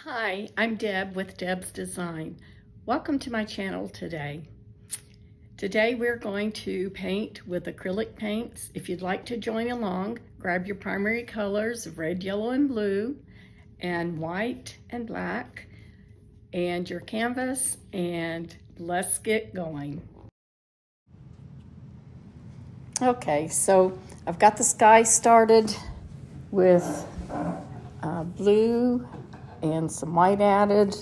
Hi, I'm Deb with Deb's Design. Welcome to my channel today. Today we're going to paint with acrylic paints. If you'd like to join along, grab your primary colors of red, yellow, and blue, and white and black, and your canvas, and let's get going. Okay, so I've got the sky started with blue and some white added.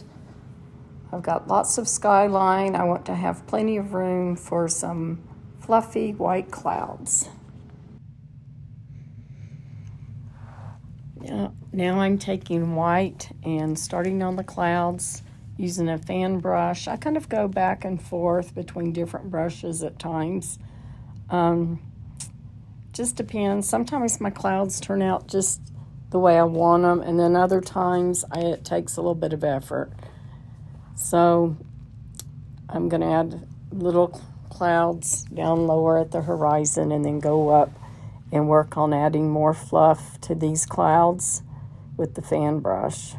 I've got lots of skyline. I want to have plenty of room for some fluffy white clouds. Now I'm taking white and starting on the clouds using a fan brush. I kind of go back and forth between different brushes at times. Just depends. Sometimes my clouds turn out just the way I want them, and then other times it takes a little bit of effort. So I'm going to add little clouds down lower at the horizon and then go up and work on adding more fluff to these clouds with the fan brush.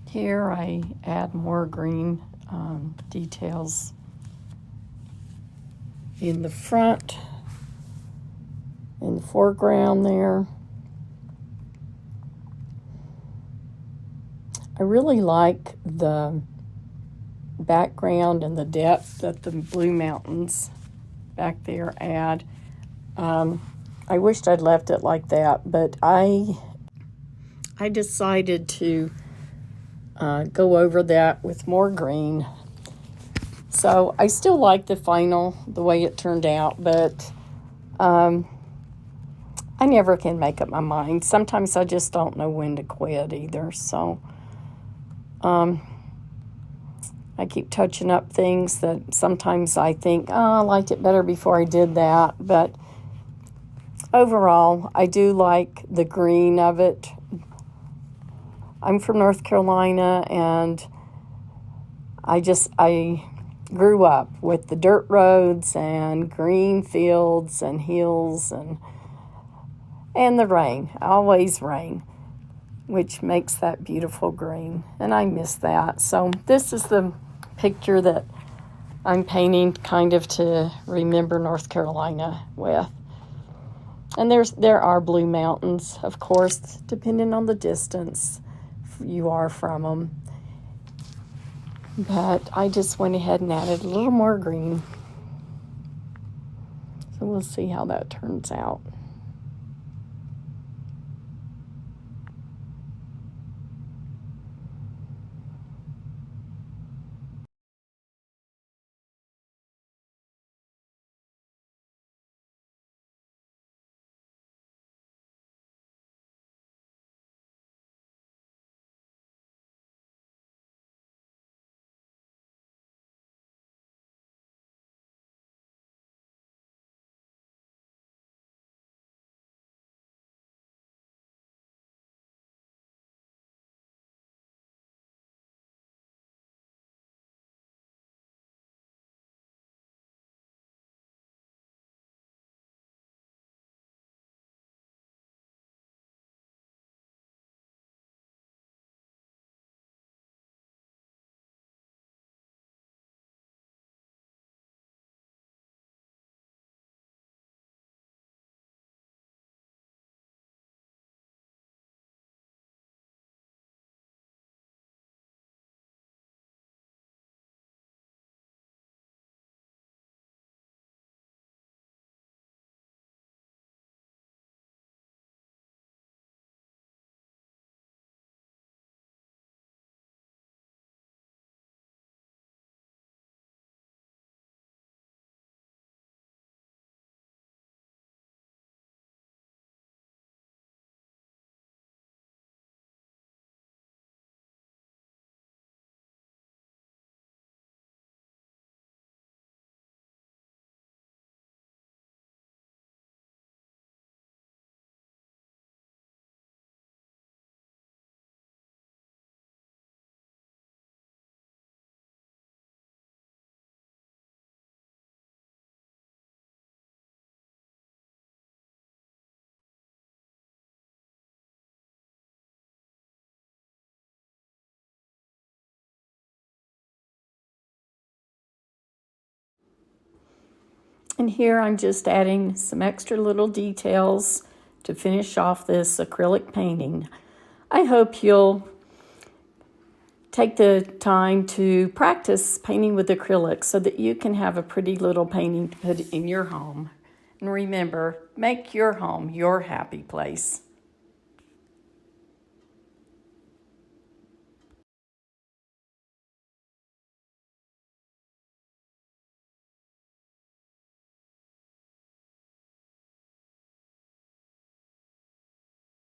Here I add more green details in the front, in the foreground there. I really like the background and the depth that the blue mountains back there add. I wished I'd left it like that, but I decided to go over that with more green. So I still like the way it turned out, but I never can make up my mind. Sometimes I just don't know when to quit either. So I keep touching up things that sometimes I think, I liked it better before I did that. But overall, I do like the green of it. I'm from North Carolina, and I grew up with the dirt roads and green fields and hills and the rain, always rain, which makes that beautiful green, and I miss that. So this is the picture that I'm painting kind of to remember North Carolina with. And there are blue mountains, of course, depending on the distance you are from them. But I just went ahead and added a little more green. So we'll see how that turns out. And here I'm just adding some extra little details to finish off this acrylic painting. I hope you'll take the time to practice painting with acrylic so that you can have a pretty little painting to put in your home. And remember, make your home your happy place.